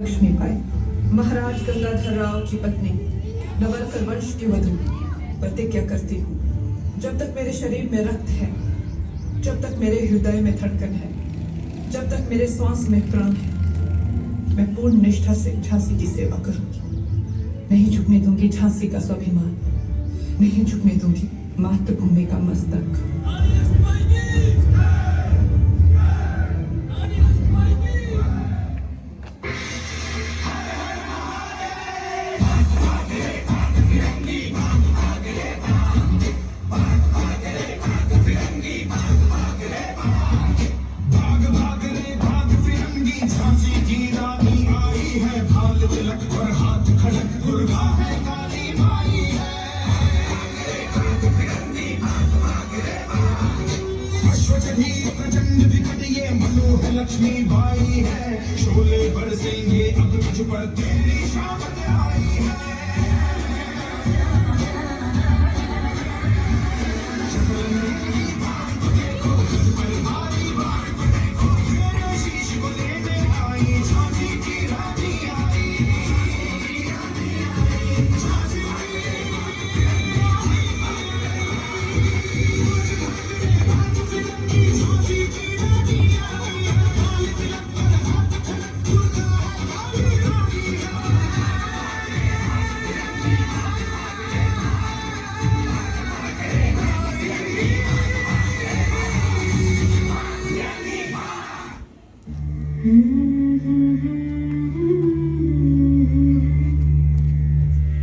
लक्ष्मीबाई महाराज गंगाधर राव की पत्नी नवलखल वंश की वधू प्रतिज्ञा करती हूँ, जब तक मेरे शरीर में रक्त है, जब तक मेरे हृदय में धड़कन है, जब तक मेरे श्वास में प्राण है, मैं पूर्ण निष्ठा से झांसी की सेवा करूंगी। नहीं झुकने दूंगी झांसी का स्वाभिमान, नहीं झुकने दूंगी मातृभूमि का मस्तक। लक्ष्मीबाई है, शोले बरसेंगे अब तुझ पर, तेरी शामत आई है।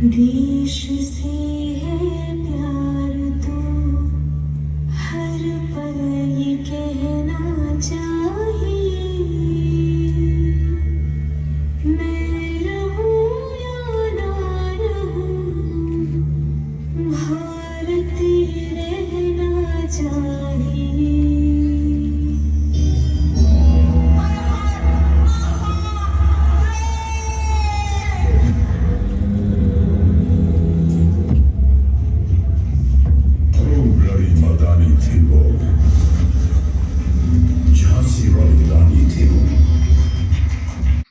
देश से है प्यार तो हर पल ये कहना चाहिए, मैं रहूं या ना रहूं, भारत रहना चाहिए।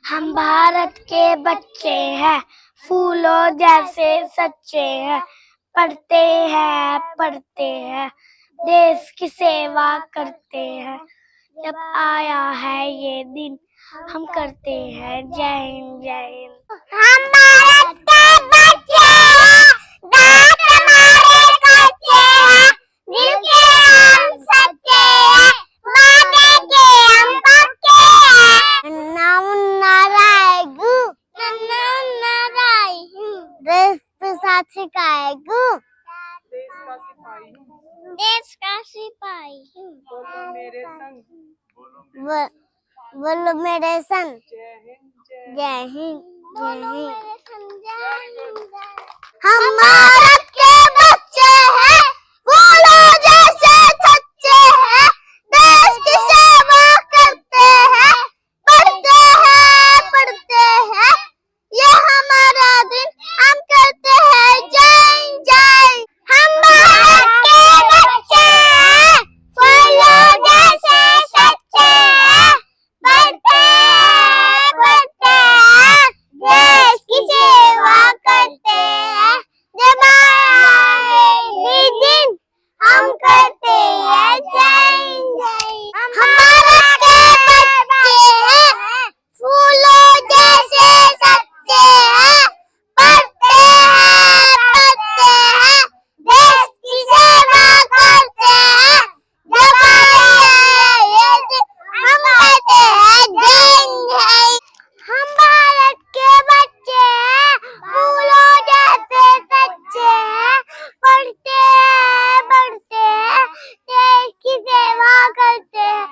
हम भारत के बच्चे हैं, फूलों जैसे सच्चे हैं, पढ़ते हैं, देश की सेवा करते हैं। जब आया है ये दिन, हम करते हैं जय हिंद जय हिंद। हम भारत के बच्चे हैं, दांत हमारे कच्चे हैं, दिल के हम सच्चे हैं, वादे के हम पक्के हैं। देश के साथ सिखाएगू, देश का सिपाही हूँ, बोलो मेरे संग, बोलो मेरे संग, जय हिंद जय हिंद। हम भारत के बच्चे हैं, फूलों जैसे सच्चे हैं, देश की सेवा करते हैं, पढ़ते हैं, ये हमारा दिन, हम करते हैं जय जय। हम भारत के बच्चे हैं, फूलों जैसे सच्चे हैं, पढ़ते हैं, देश की सेवा करते हैं। जब आया है ये दिन, हम करते हैं जय जय। हम भारत के बच्चे हैं, फूलों जैसे सच्चे हैं, पढ़ते हैं, देश की सेवा करते हैं। जब आया है ये दिन, हम करते हैं जय जय। हम भारत के बच्चे हैं, फूलों जैसे सच्चे हैं, पढ़ते हैं, देश की सेवा करते हैं।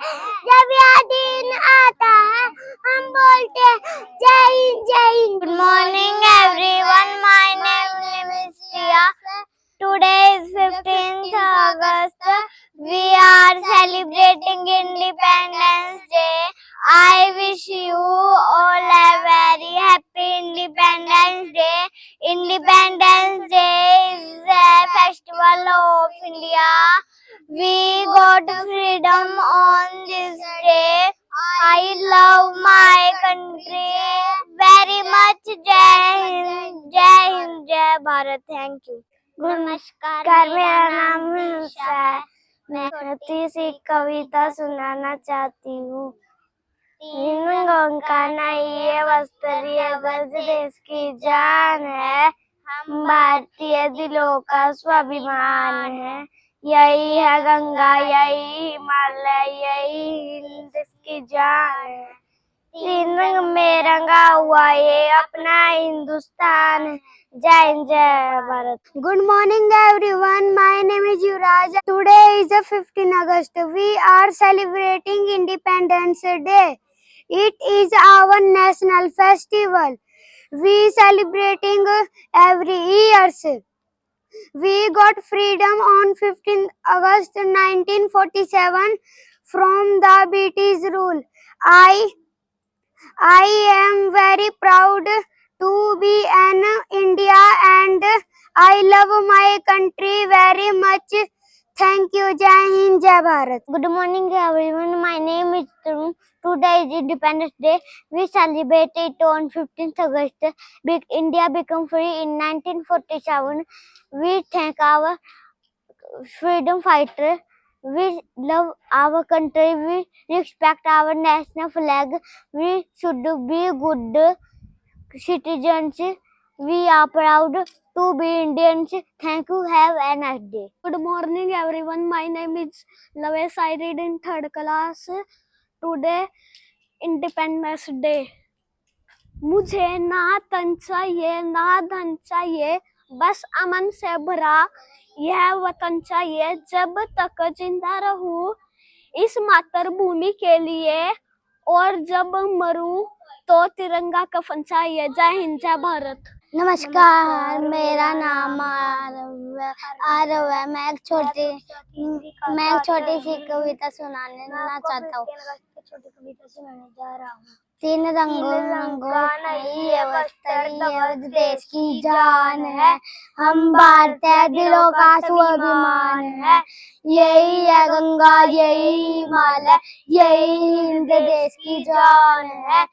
जब यह दिन आता है, हम बोलते हैं जय हिंद जय Hind. Good morning everyone, my name is Tia. Today is 15th August. We are celebrating Independence Day. I wish you all a very happy Independence Day. Independence Day is a festival of India. We got freedom on this day. I love my country Bharat. Thank you. नमस्कार, मेरा नाम हंसा है। मैं छोटी सी कविता सुनाना चाहती हूँ। तीन रंगों का नई वस्त्र ये ध्वज देश की जान है। हम भारतीय दिलों का स्वाभिमान है। यही है गंगा, यही हिमालय, यही हिंद की जान है। तीन रंग में रंगा हुआ ये अपना हिंदुस्तान है। जय हिंद, जय Bharat. Good morning everyone. My name is Yuvraj. Today is the 15 August. We are celebrating Independence Day. It is our national festival. We celebrating every year. We got freedom on 15 August 1947 from the British rule. I am very proud to be an India and I love my country very much. Thank you. Jai Hind, Jai Bharat. Good morning everyone. My name is Tarun. Today is Independence Day. We celebrate it on 15th August. India became free in 1947. We thank our freedom fighter. We love our country. We respect our national flag. We should be good citizens. We are proud to be Indians. Thank you. Have a nice day. Good morning, everyone. My name is Lavesh. I read in third class. Today, Independence Day. मुझे ना तन चाहिए ना धन चाहिए, बस अमन से भरा यह वतन चाहिए। जब तक जिंदा रहूं इस मातृभूमि के लिए, और जब मरूं तो तिरंगा कफन चाहिए। जय हिंद, जय भारत। नमस्कार, मेरा नाम आरव है। मैं एक छोटी सी कविता सुनाना चाहता हूँ। छोटी कविता सुनाने जा रहा हूँ। तीन रंगों का ये वस्त्र देश की जान है। हम भारतीय दिलों का स्वाभिमान है। यही है गंगा, यही हिमालय, यही हिंद देश की जान है।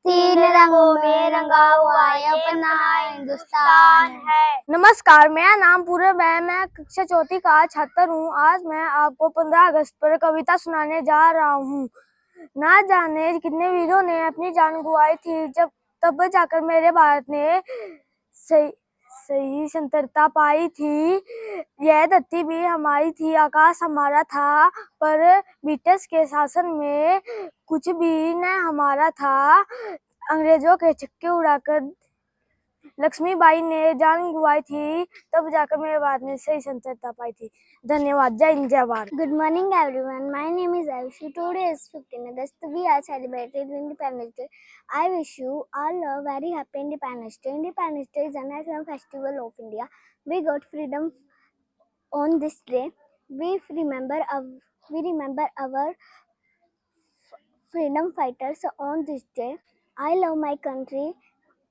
तीन रंगों में रंगा हुआ ये अपना हिंदुस्तान है। नमस्कार, मेरा नाम पूरब है। मैं कक्षा चौथी का छात्र हूँ। आज मैं आपको 15 अगस्त पर कविता सुनाने जा रहा हूँ। ना जाने कितने वीरों ने अपनी जान गंवाई थी, तब जाकर मेरे भारत ने सही स्वतंत्रता पाई थी। यह धरती भी हमारी थी, आकाश हमारा था, पर ब्रिटिश के शासन में कुछ भी न हमारा था। अंग्रेजों के छक्के उड़ाकर लक्ष्मीबाई ने जान गंवाई थी, तब जाकर मेरे भारत ने सही स्वतंत्रता पाई थी। धन्यवाद। जय हिंद, जय Bharat. Good morning everyone. My name is Aishu. Today is 15 August. We are celebrating Independence Day. I wish you all a very happy Independence Day. Independence Day is a national festival of India. We got freedom on this day. We remember our freedom fighters on this day. I love my country.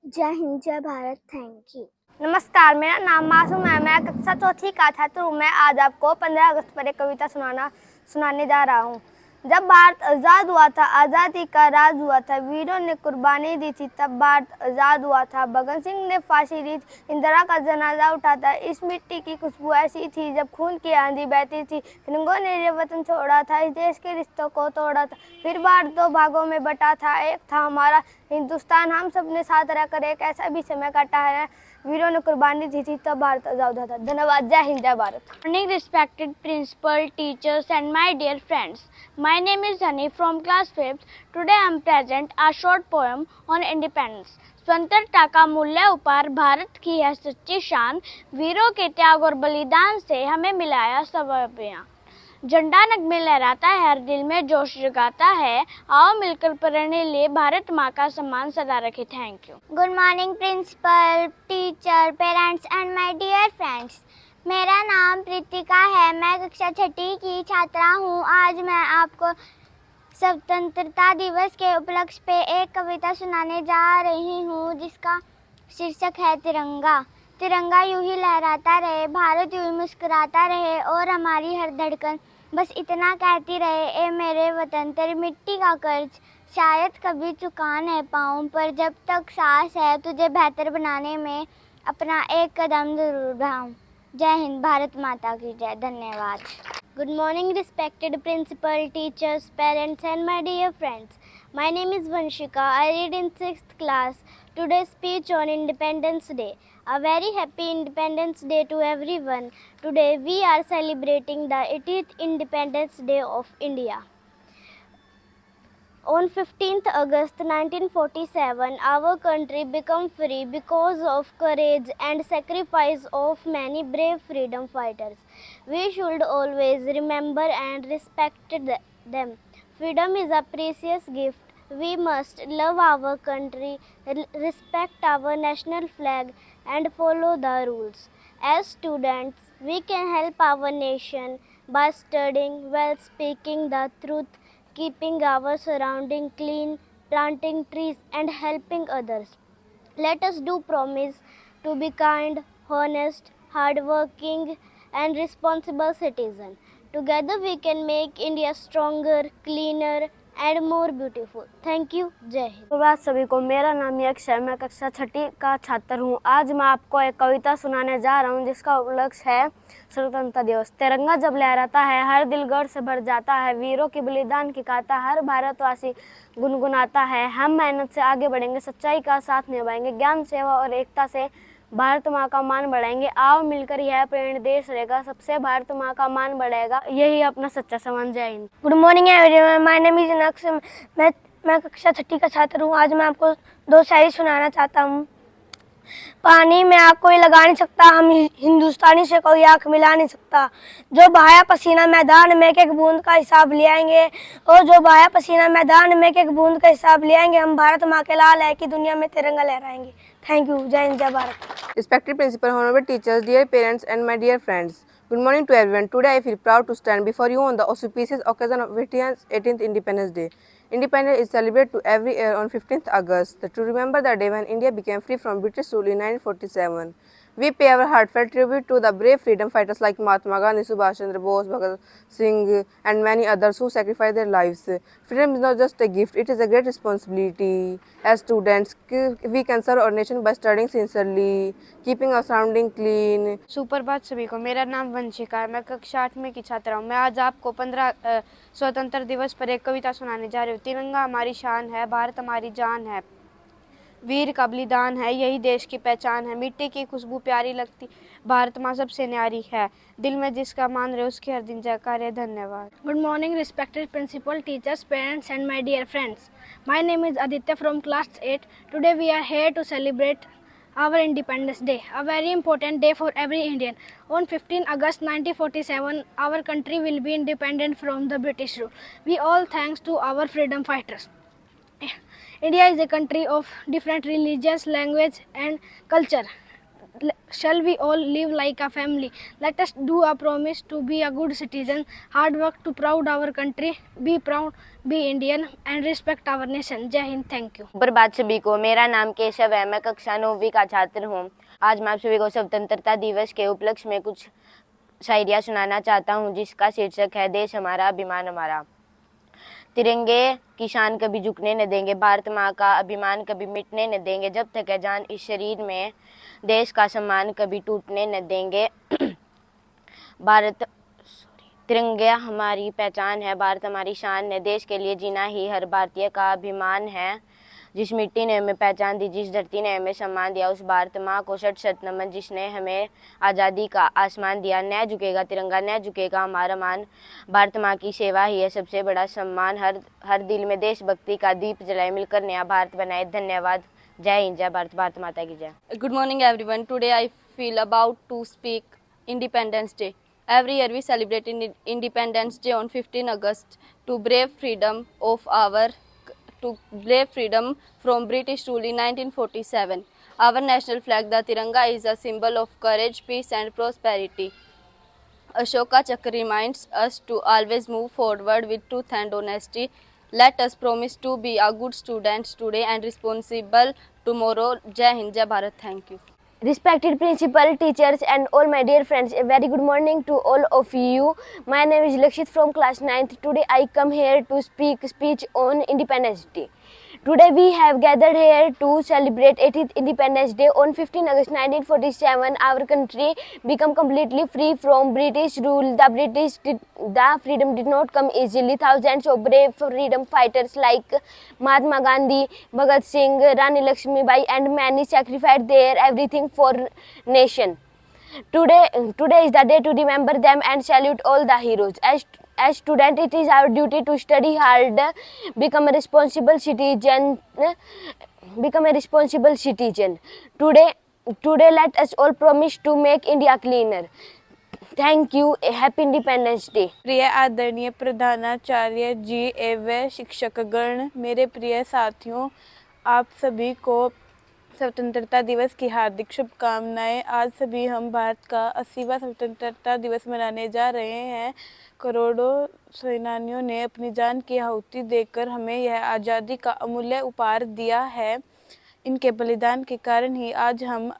जय हिंद, जय Bharat. Thank you. नमस्कार, मेरा नाम मासूम है। मैं कक्षा चौथी का छात्र हूँ। मैं आज आपको 15 अगस्त पर एक कविता सुनाने जा रहा हूँ। जब भारत आज़ाद हुआ था, आज़ादी का राज हुआ था, वीरों ने कुर्बानी दी थी, तब भारत आज़ाद हुआ था। भगत सिंह ने फांसी ली थी, इंदिरा का जनाजा उठा था। इस मिट्टी की खुशबू ऐसी थी जब खून की आंधी बहती थी। तिरंगों ने ये वतन छोड़ा था, इस देश के रिश्तों को तोड़ा था। फिर भारत दो भागों में बटा था, एक था हमारा हिंदुस्तान। हम सब ने साथ रहकर एक ऐसा भी समय काटा है, वीरों ने कुर्बानी दी थी, तब भारत आज़ाद हुआ था। धन्यवाद। जय हिंद, जय Bharat. Morning, respected principal, teachers and my dear friends. My name is Hany from class 5th. Today I am present a short poem on independence. स्वतंत्रता का मूल्य उपहार भारत की है सच्ची शान। वीरों के त्याग और बलिदान से हमें मिलाया स्वाभिमान। झंडा नग में लहराता है, हर दिल में जोश जगाता है। आओ मिलकर पढ़ने लिए भारत माँ का सम्मान सदा रखे। Thank you. Good morning principal, teacher, parents and my dear friends. मेरा नाम प्रीतिका है। मैं कक्षा छठी की छात्रा हूँ। आज मैं आपको स्वतंत्रता दिवस के उपलक्ष्य पे एक कविता सुनाने जा रही हूँ, जिसका शीर्षक है तिरंगा। तिरंगा यूं ही लहराता रहे, भारत यूं ही मुस्कुराता रहे, और हमारी हर धड़कन बस इतना कहती रहे, ए मेरे वतन तेरी मिट्टी का कर्ज शायद कभी चुका नहीं पाऊँ, पर जब तक सांस है तुझे बेहतर बनाने में अपना एक कदम जरूर बढ़ाऊं। जय हिंद, भारत माता की जय। धन्यवाद। Good morning, respected principal, teachers, parents, and my dear friends. My name is Vanshika. I read in 6th class. Today's speech on Independence Day. A very happy Independence Day to everyone. Today we are celebrating the 80th Independence Day of India. On 15th August 1947, our country became free because of courage and sacrifice of many brave freedom fighters. We should always remember and respect them. Freedom is a precious gift. We must love our country, respect our national flag, and follow the rules. As students, we can help our nation by studying well, speaking the truth, keeping our surrounding clean, planting trees, and helping others. Let us do promise to be kind, honest, hardworking, and responsible citizen. Together we can make India stronger, cleaner, and more beautiful. Thank you. Jai Hind. सुप्रभात सभी को। मेरा नाम यक्ष है। मैं कक्षा 6ठी का छात्र हूँ। आज मैं आपको एक कविता सुनाने जा रहा हूँ जिसका उपलक्ष्य है स्वतंत्रता दिवस। तिरंगा जब लहराता है हर दिल गर्व से भर जाता है, वीरों के बलिदान की गाथा हर भारतवासी गुनगुनाता है। हम मेहनत से आगे बढ़ेंगे, सच्चाई का साथ निभाएंगे, ज्ञान, सेवा और एकता से भारत माँ का मान बढ़ाएंगे। आओ मिलकर यह प्रेरण देश रहेगा, सबसे भारत माँ का मान बढ़ेगा, यही अपना सच्चा सम्मान। जय Hind. Good morning everyone, my name is नक्श। मैं कक्षा 6ठी का छात्र हूँ। आज मैं आपको 2 शायरी सुनाना चाहता हूँ। पानी में आग कोई लगा नहीं सकता, हम हिंदुस्तानी से कोई आंख मिला नहीं सकता। जो बहाया पसीना मैदान में एक एक बूंद का हिसाब ले आएंगे, और जो बहाया पसीना मैदान में एक एक बूंद का हिसाब ले आएंगे, हम भारत माँ के लाल है कि दुनिया में तिरंगा लहराएंगे। Thank you. जय हिंद, जय Bharat. Respected principal, honorable teachers, dear parents, and my dear friends. Good morning to everyone. Today I feel proud to stand before you on the auspicious occasion of India's 18th Independence Day. Independence is celebrated every year on 15th August to remember the day when India became free from British rule in 1947. We pay our heartfelt tribute to the brave freedom fighters like Mahatma Gandhi, Subhash Chandra Bose, Bhagat Singh, and many others who sacrificed their lives. Freedom is not just a gift, it is a great responsibility. As students, we can serve our nation by studying sincerely, keeping our surrounding clean. सुप्रभात सभी को। मेरा नाम वंशिका है। मैं कक्षा 8वीं की छात्रा हूँ। मैं आज आपको 15 स्वतंत्र दिवस पर एक कविता सुनाने जा रही हूँ। तिरंगा हमारी शान है, भारत हमारी जान है, वीर का बलिदान है, यही देश की पहचान है। मिट्टी की खुशबू प्यारी लगती, भारत माँ सबसे न्यारी है, दिल में जिसका मान रहे उसके हर दिन जयकार है। धन्यवाद। Good morning, respected principal, teachers, parents, and my dear friends. My name is Aditya from class 8. Today we are here to celebrate our Independence Day, a very important day for every Indian. On 15 August 1947, our country will be independent from the British rule. We all thanks to our freedom fighters. India is a country of different religions, language, and culture. Shall we all live like a family? Let us do a promise to be a good citizen, hard work to proud our country, be proud, be Indian, and respect our nation. Jai Hind, thank you. सुप्रभात सभी को। मेरा नाम केशव है। मैं कक्षा 9वीं का छात्र हूँ। आज मैं आप सभी को स्वतंत्रता दिवस के उपलक्ष्य में कुछ शायरियाँ सुनाना चाहता हूँ जिसका शीर्षक है देश हमारा, अभिमान हमारा। तिरंगे की शान कभी झुकने न देंगे, भारत माँ का अभिमान कभी मिटने न देंगे, जब तक है जान इस शरीर में देश का सम्मान कभी टूटने न देंगे। तिरंगा हमारी पहचान है, भारत हमारी शान है, देश के लिए जीना ही हर भारतीय का अभिमान है। जिस मिट्टी ने हमें पहचान दी, जिस धरती ने हमें सम्मान दिया, उस भारत माँ को शत शत नमन जिसने हमें आज़ादी का आसमान दिया। न झुकेगा तिरंगा, न झुकेगा हमारा मान, भारत माँ की सेवा ही है सबसे बड़ा सम्मान। हर दिल में देशभक्ति का दीप जलाए, मिलकर नया भारत बनाए। धन्यवाद। जय हिंद, जय भारत, भारत माता की जय। Good morning everyone. Today I feel about to speak Independence Day. Every year we celebrate Independence Day on 15 August to brave freedom from British rule in 1947. Our national flag, the Tiranga, is a symbol of courage, peace and prosperity. Ashoka Chakra reminds us to always move forward with truth and honesty. Let us promise to be a good students today and responsible tomorrow. Jai Hind, Jai Bharat. Thank you. Respected principal, teachers, and all my dear friends, a very good morning to all of you. My name is Lakshit from class 9th. Today I come here to speak speech on Independence Day. Today we have gathered here to celebrate 18th Independence Day. On 15 August 1947, our country became completely free from British rule. The freedom did not come easily. Thousands of brave freedom fighters like Mahatma Gandhi, Bhagat Singh, Rani Lakshmibai, and many sacrificed their everything for nation. Today is the day to remember them and salute all the heroes. As student, it is our duty to study hard, become a responsible citizen. Today, let us all promise to make India cleaner. Thank you. Happy Independence Day. प्रिय आदरणीय प्रधानाचार्य जी एवं शिक्षकगण, मेरे प्रिय साथियों, आप सभी को स्वतंत्रता दिवस की हार्दिक शुभकामनाएं। आज सभी हम भारत का 80वां स्वतंत्रता दिवस मनाने जा रहे हैं। करोड़ों सेनानियों ने अपनी जान की आहुति देकर हमें यह आज़ादी का अमूल्य उपहार दिया है। इनके बलिदान के कारण ही आज हम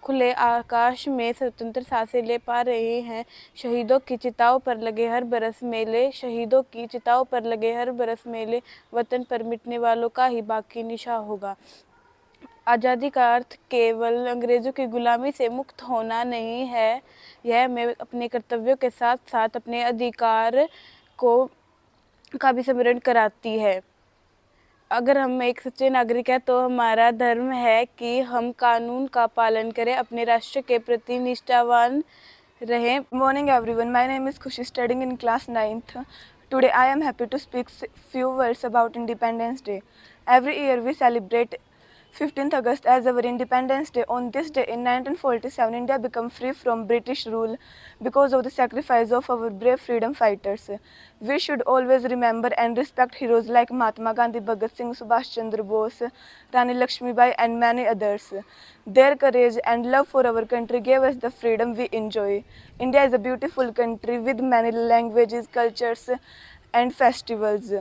खुले आकाश में स्वतंत्र सांसें ले पा रहे हैं। शहीदों की चिताओं पर लगे हर बरस मेले वतन पर मिटने वालों का ही बाकी निशान होगा। आज़ादी का अर्थ केवल अंग्रेज़ों की गुलामी से मुक्त होना नहीं है, यह हमें अपने कर्तव्यों के साथ साथ अपने अधिकार का भी स्मरण कराती है। अगर हम एक सच्चे नागरिक हैं तो हमारा धर्म है कि हम कानून का पालन करें, अपने राष्ट्र के प्रति निष्ठावान रहें। Morning everyone, my name is Khushi, studying in class 9th. Today I am happy to speak few words about Independence Day. Every year we celebrate 15th August as our Independence Day. On this day in 1947, India became free from British rule because of the sacrifice of our brave freedom fighters. We should always remember and respect heroes like Mahatma Gandhi, Bhagat Singh, Subhash Chandra Bose, Rani Lakshmibai and many others. Their courage and love for our country gave us the freedom we enjoy. India is a beautiful country with many languages, cultures and festivals.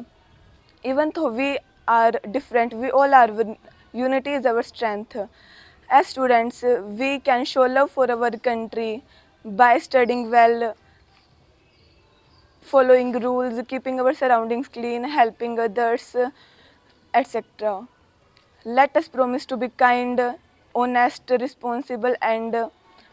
Even though we are different, we all are one. Unity is our strength. As students, we can show love for our country by studying well, following rules, keeping our surroundings clean, helping others, etc. Let us promise to be kind, honest, responsible and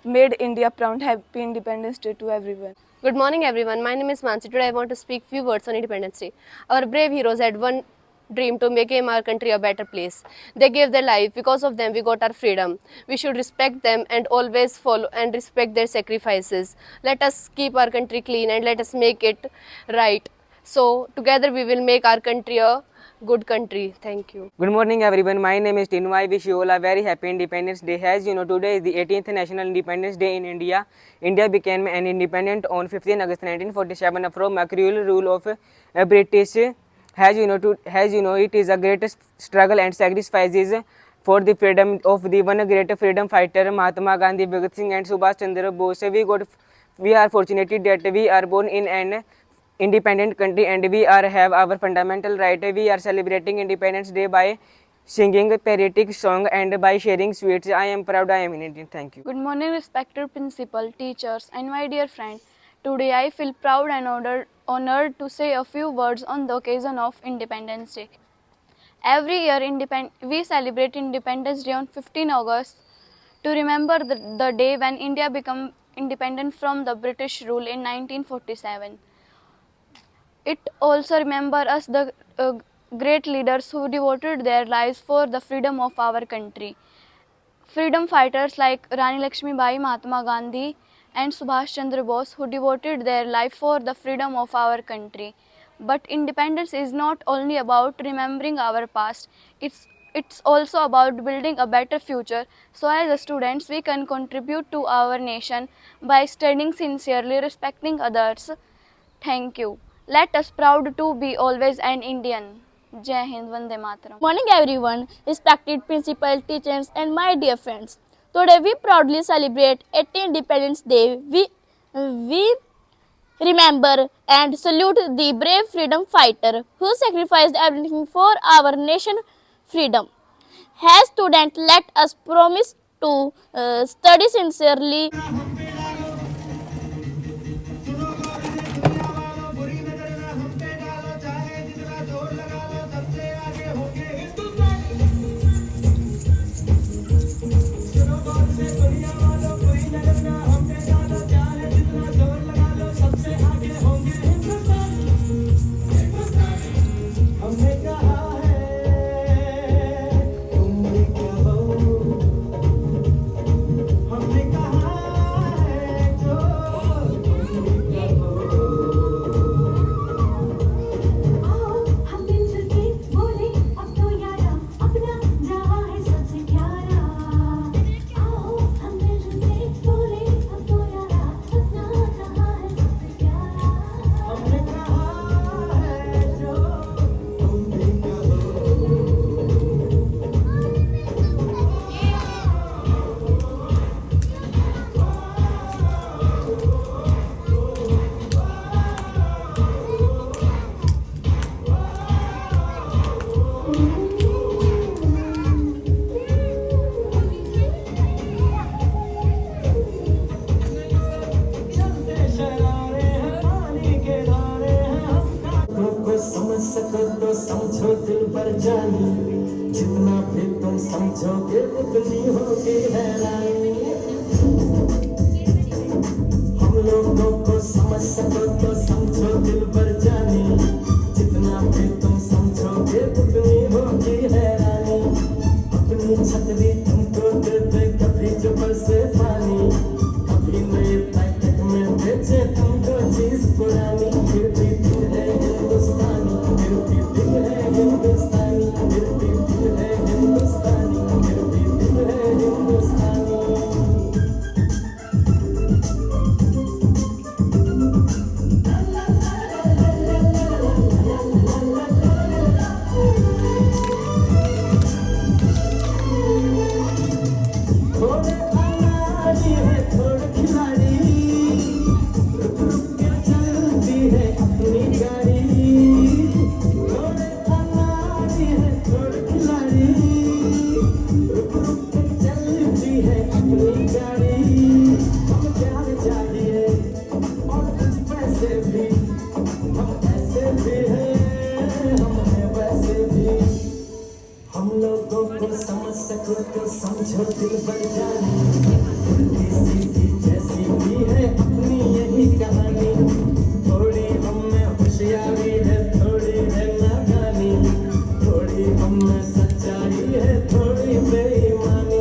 made India proud. Happy Independence Day to everyone. Good morning everyone, my name is Mansi. Today I want to speak few words on Independence Day. Our brave heroes had one dream to make our country a better place. They gave their life. Because of them we got our freedom. We should respect them and always follow and respect their sacrifices. Let us keep our country clean and let us make it right. So together we will make our country a good country. Thank you. Good morning everyone, my name is Tinu. I wish you all a very happy Independence Day. As you know, today is the 18th National Independence Day in India. India became an independent on 15 August 1947 from a cruel rule of British. As you know, it is a great struggle and sacrifices for the freedom of the one great freedom fighter Mahatma Gandhi, Bhagat Singh and Subhash Chandra Bose. We are fortunate that we are born in an independent country and we have our fundamental right. We are celebrating Independence Day by singing patriotic song and by sharing sweets. I am proud I am Indian. Thank you. Good morning, respected principal, teachers, and my dear friend. Today I feel proud and honored to say a few words on the occasion of Independence Day. Every year we celebrate Independence Day on 15 August to remember the day when India became independent from the British rule in 1947. It also remembers us the great leaders who devoted their lives for the freedom of our country. Freedom fighters like Rani Lakshmibai, Mahatma Gandhi and Subhash Chandra Bose who devoted their life for the freedom of our country. But independence is not only about remembering our past, it's also about building a better future. So as students, we can contribute to our nation by studying sincerely, respecting others. Thank you. Let us proud to be always an Indian. Jai Hind, Vande Mataram. Morning everyone, respected principal, teachers and my dear friends. Today we proudly celebrate 18th Independence Day. We remember and salute the brave freedom fighter who sacrificed everything for our nation freedom. As students, let us promise to study sincerely. बुरी नजर ना हम पे डालो, चाहे जितना जोर लगा लो, सबसे आगे होंगे। समझोगे उतनी होगी हैरानी। हम लोगों को समझ सको तो समझो दिल भर जानी, जितना भी तुम समझोगे उतनी होगी हैरानी। अपनी छतरी तुमको दे दे कभी जो बरसे पानी, कभी नए पैकेट में बेचे तुमको चीज पुरानी। फिर भी दिल है हिंदुस्तानी, फिर भी दिल है हिंदुस्तानी, फिर भी दिल है हिंदुस्तानी, फिर भी दिल है हिंदुस्तानी। थोड़े अनाड़ी है थोड़े खिलाड़ी, रुक रुक के चलती है अपनी गाड़ी। थोड़े अनाड़ी है थोड़े खिलाड़ी, रुक रुक के चलती है अपनी गाड़ी। हम प्यार चाहिए और कुछ पैसे भी, हम ऐसे भी हैं हम हैं वैसे भी। हम लोगों को समझ सको तो समझो दिल भर जानी, उल्टी सीधी जैसी भी है अपनी यही कहानी। थोड़ी हम में होशियारी है थोड़ी है नादानी, थोड़ी हम में सच्चाई है थोड़ी बेईमानी।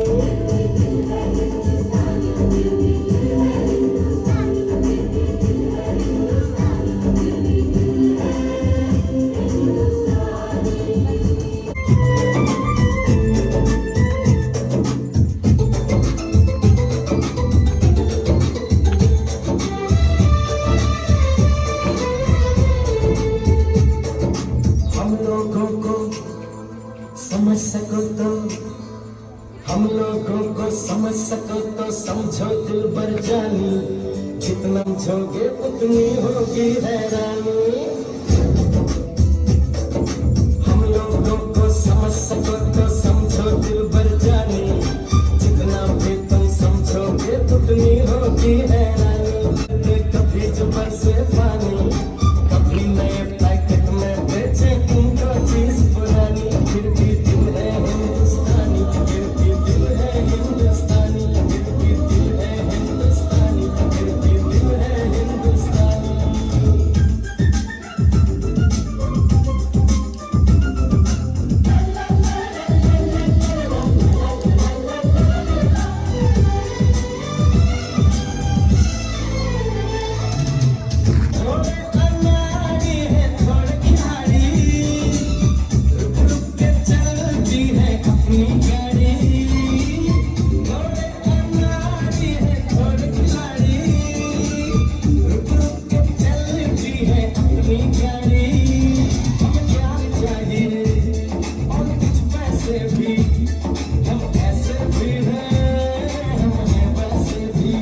हम लोगों को समझ सको तो, हम लोगों को समझ सको तो समझो दिल भर जानी, जितना समझोगे उतनी होगी हैरानी। हम लोगों को समझ सको तो समझो दिल भर जानी, जितना भी तुम समझोगे उतनी होगी हैरानी। कभी जो बरसे पानी, कभी नए पैकेट में बेचे तुमको चीज पुरानी। फिर भी दिल है हिंदुस्तानी, फिर भी दिल है हिंदुस्तानी, फिर भी दिल है हिंदुस्तानी, फिर भी दिल है हिंदुस्तानी। थोड़े अनाड़ी है थोड़े खिलाड़ी, रुक रुक के चलती है अपनी गाड़ी। थोड़े अनाड़ी है थोड़े खिलाड़ी, रुक रुक के चलती है अपनी गाड़ी। हम प्यार चाहिए और कुछ पैसे भी, हम ऐसे भी हैं हम हैं वैसे भी।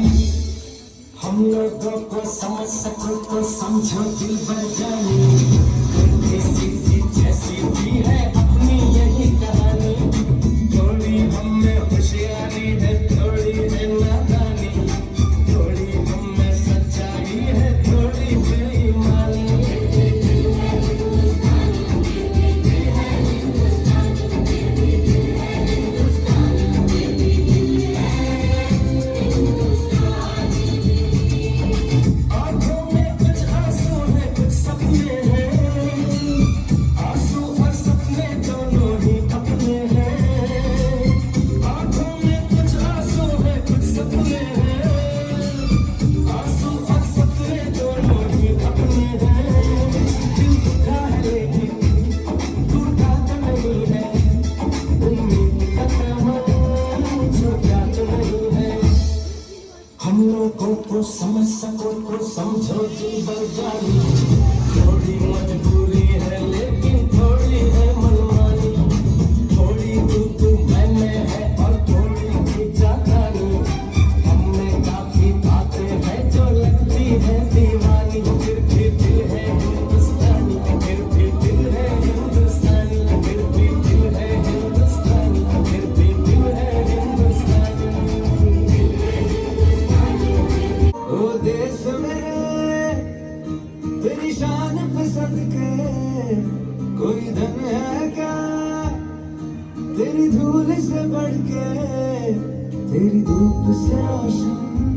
हम लोगों को समझ सको तो समझो दिल भर जानी, उल्टी सीधी जैसी भी है अपनी यही कहानी। थोड़ी हम में होशियारी है थोड़ी है नादानी, थोड़ी हम में सच्चाई है थोड़ी बेईमानी। आँखों में कुछ आंसू है कुछ सपने हैं, आंसू और सपने दोनों ही अपने हैं। आँखों में कुछ आंसू है कुछ सपने हैं, आंसू और सपने दोनों ही अपने हैं। दिल दुखा है लेकिन टूटा तो नहीं है, उम्मीद का दामन छूटा तो नहीं है। हम लोगों को समझ सको तो समझो दिल भर जानी, थोड़ी मजबूरी है लेकिन थोड़ी है मनमानी। थोड़ी तू मैं है और थोड़ी की जातानी, हमने काफी बातें हैं जो लगती है दीवानी। फिर भी दिल है हिंदुस्तानी, फिर भी दिल है हिंदुस्तानी, फिर भी दिल है हिंदुस्तानी, फिर भी दिल है हिंदुस्तानी। ओ देश मेरे तेरी शान पसंद के तेरी धूप से रोशन